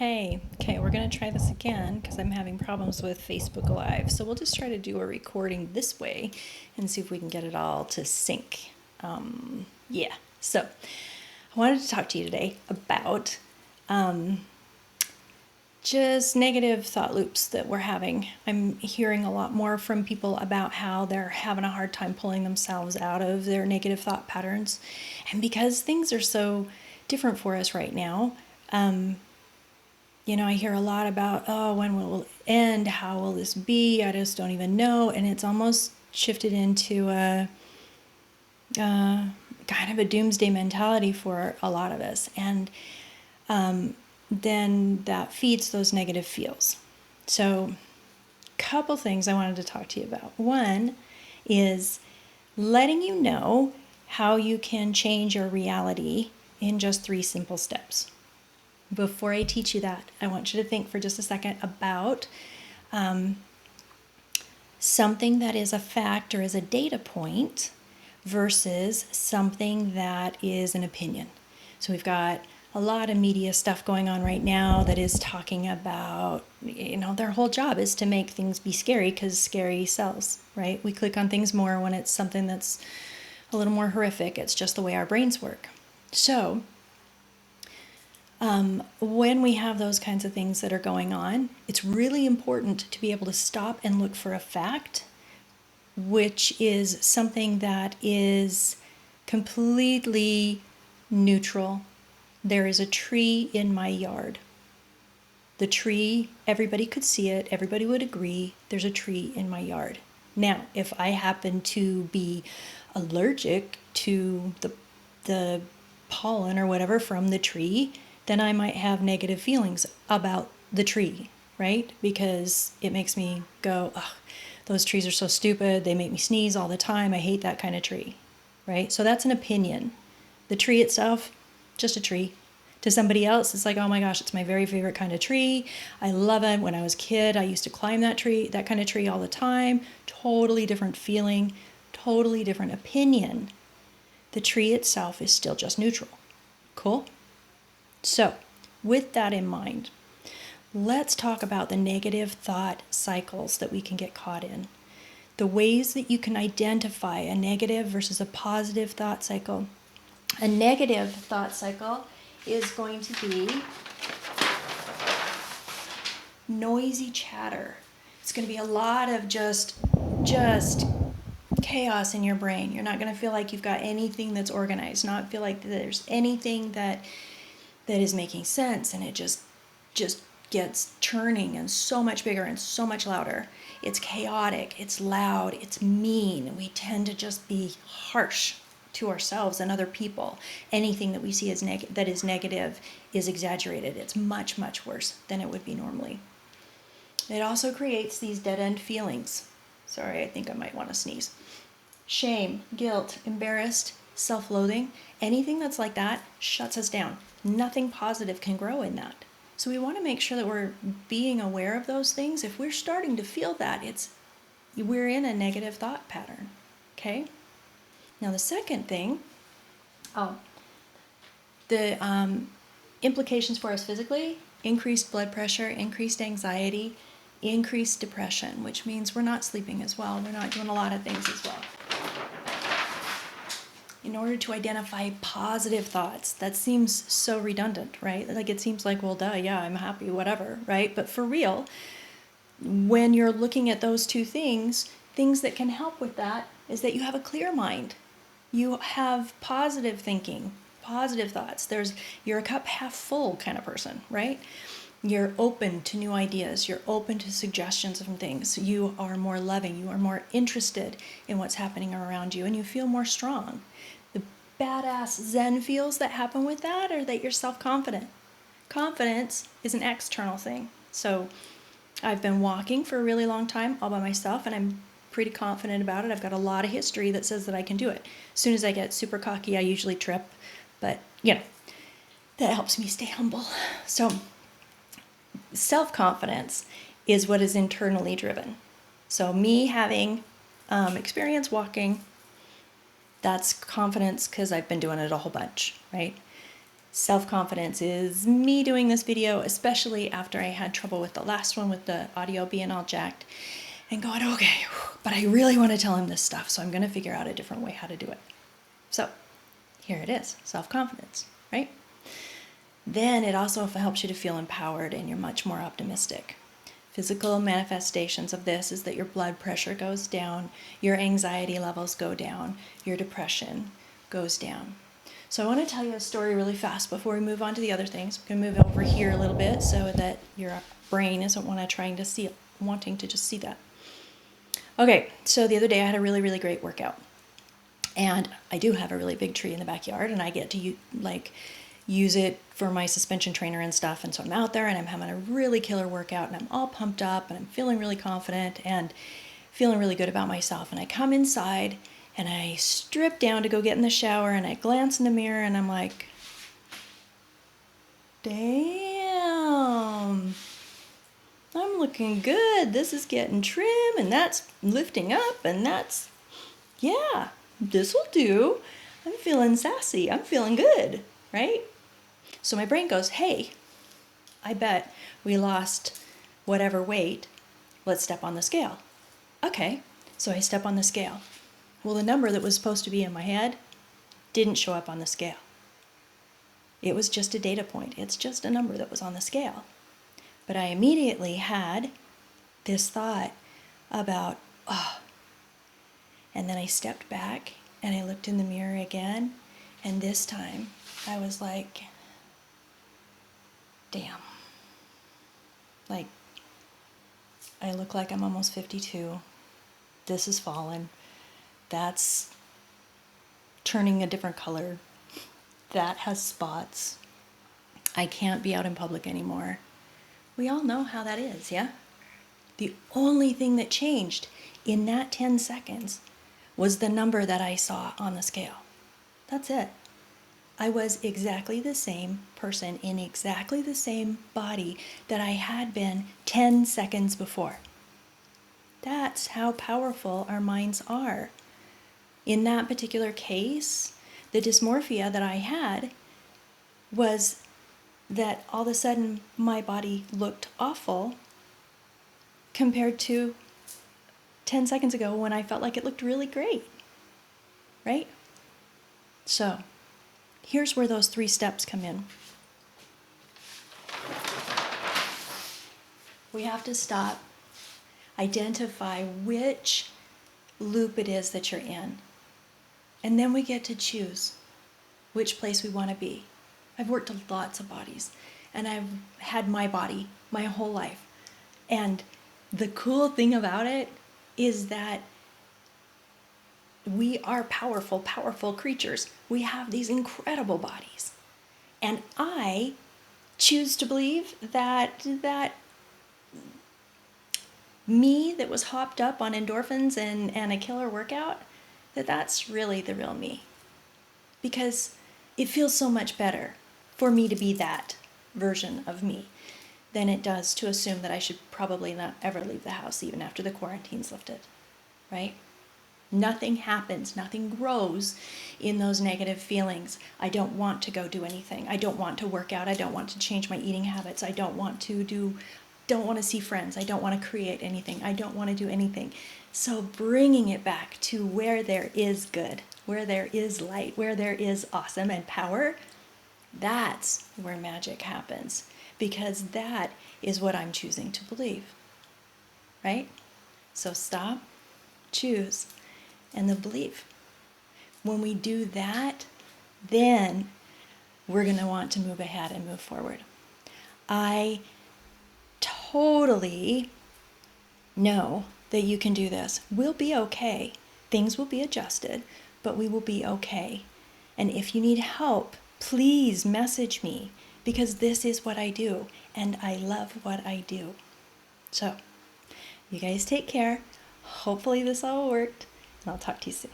Okay, we're going to try this again because I'm having problems with Facebook Live. So we'll just try to do a recording this way and see if we can get it all to sync. So I wanted to talk to you today about just negative thought loops that we're having. I'm hearing a lot more from people about how they're having a hard time pulling themselves out of their negative thought patterns. And because things are so different for us right now, I hear a lot about, oh, when will it end? How will this be? I just don't even know. And it's almost shifted into a kind of a doomsday mentality for a lot of us. And then that feeds those negative feels. So, couple things I wanted to talk to you about. One is letting you know how you can change your reality in just 3 simple steps. Before I teach you that, I want you to think for just a second about something that is a fact or is a data point versus something that is an opinion. So we've got a lot of media stuff going on right now that is talking about, their whole job is to make things be scary because scary sells, right? We click on things more when it's something that's a little more horrific. It's just the way our brains work. So when we have those kinds of things that are going on, it's really important to be able to stop and look for a fact, which is something that is completely neutral. There is a tree in my yard. The tree, everybody could see it, everybody would agree, there's a tree in my yard. Now, if I happen to be allergic to the pollen or whatever from the tree, then I might have negative feelings about the tree, right? Because it makes me go, ugh, those trees are so stupid. They make me sneeze all the time. I hate that kind of tree, right? So that's an opinion. The tree itself, just a tree. To somebody else, it's like, oh my gosh, it's my very favorite kind of tree. I love it. When I was a kid, I used to climb that kind of tree all the time. Totally different feeling, totally different opinion. The tree itself is still just neutral. Cool? So, with that in mind, let's talk about the negative thought cycles that we can get caught in. The ways that you can identify a negative versus a positive thought cycle. A negative thought cycle is going to be noisy chatter. It's going to be a lot of just chaos in your brain. You're not going to feel like you've got anything that's organized, not feel like there's anything that is making sense, and it just gets churning and so much bigger and so much louder. It's chaotic, it's loud, it's mean. We tend to just be harsh to ourselves and other people. Anything that we see as that is negative is exaggerated. It's much, much worse than it would be normally. It also creates these dead-end feelings. Sorry, I think I might want to sneeze. Shame, guilt, embarrassed, self-loathing, anything that's like that shuts us down. Nothing positive can grow in that. So we want to make sure that we're being aware of those things. If we're starting to feel that, we're in a negative thought pattern. Okay? Now the second thing, the implications for us physically, increased blood pressure, increased anxiety, increased depression, which means we're not sleeping as well. We're not doing a lot of things as well. In order to identify positive thoughts, that seems so redundant, right? Like it seems like, well, duh, yeah, I'm happy, whatever, right? But for real, when you're looking at those two things that can help with that is that you have a clear mind. You have positive thinking, positive thoughts. You're a cup half full kind of person, right? You're open to new ideas. You're open to suggestions from things. You are more loving. You are more interested in what's happening around you, and you feel more strong. The badass Zen feels that happen with that are that you're self-confident. Confidence is an external thing. So I've been walking for a really long time all by myself, and I'm pretty confident about it. I've got a lot of history that says that I can do it. As soon as I get super cocky, I usually trip. But, that helps me stay humble. So self-confidence is what is internally driven. So me having experience walking, that's confidence because I've been doing it a whole bunch, right? Self-confidence is me doing this video, especially after I had trouble with the last one with the audio being all jacked and going, okay, but I really want to tell him this stuff, so I'm going to figure out a different way how to do it. So here it is, self-confidence, right? Then it also helps you to feel empowered and you're much more optimistic. Physical manifestations of this is that your blood pressure goes down, your anxiety levels go down, your depression goes down. So I want to tell you a story really fast before we move on to the other things. I'm going to move over here a little bit so that your brain isn't wanting to just see that. Okay, so the other day I had a really, really great workout. And I do have a really big tree in the backyard, and I get to use it for my suspension trainer and stuff. And so I'm out there and I'm having a really killer workout and I'm all pumped up and I'm feeling really confident and feeling really good about myself. And I come inside and I strip down to go get in the shower and I glance in the mirror and I'm like, damn, I'm looking good. This is getting trim and that's lifting up and that's, yeah, this will do. I'm feeling sassy. I'm feeling good, right? So my brain goes, hey, I bet we lost whatever weight. Let's step on the scale. Okay, so I step on the scale. Well, the number that was supposed to be in my head didn't show up on the scale. It was just a data point. It's just a number that was on the scale. But I immediately had this thought about, and then I stepped back and I looked in the mirror again. And this time I was like, damn. Like, I look like I'm almost 52. This is fallen. That's turning a different color. That has spots. I can't be out in public anymore. We all know how that is, yeah? The only thing that changed in that 10 seconds was the number that I saw on the scale. That's it. I was exactly the same person in exactly the same body that I had been 10 seconds before. That's how powerful our minds are. In that particular case, the dysmorphia that I had was that all of a sudden my body looked awful compared to 10 seconds ago when I felt like it looked really great, right? So here's where those 3 steps come in. We have to stop, identify which loop it is that you're in. And then we get to choose which place we want to be. I've worked with lots of bodies, and I've had my body my whole life. And the cool thing about it is that we are powerful, powerful creatures. We have these incredible bodies. And I choose to believe that me that was hopped up on endorphins and a killer workout, that's really the real me. Because it feels so much better for me to be that version of me than it does to assume that I should probably not ever leave the house even after the quarantine's lifted, right? Nothing happens, nothing grows in those negative feelings. I don't want to go do anything. I don't want to work out. I don't want to change my eating habits. I don't want to see friends. I don't want to create anything. I don't want to do anything. So bringing it back to where there is good, where there is light, where there is awesome and power, that's where magic happens. Because that is what I'm choosing to believe, right? So stop, choose, and the belief. When we do that, then we're going to want to move ahead and move forward. I totally know that you can do this. We'll be okay. Things will be adjusted, but we will be okay. And if you need help, please message me, because this is what I do, and I love what I do. So, you guys take care. Hopefully this all worked, and I'll talk to you soon.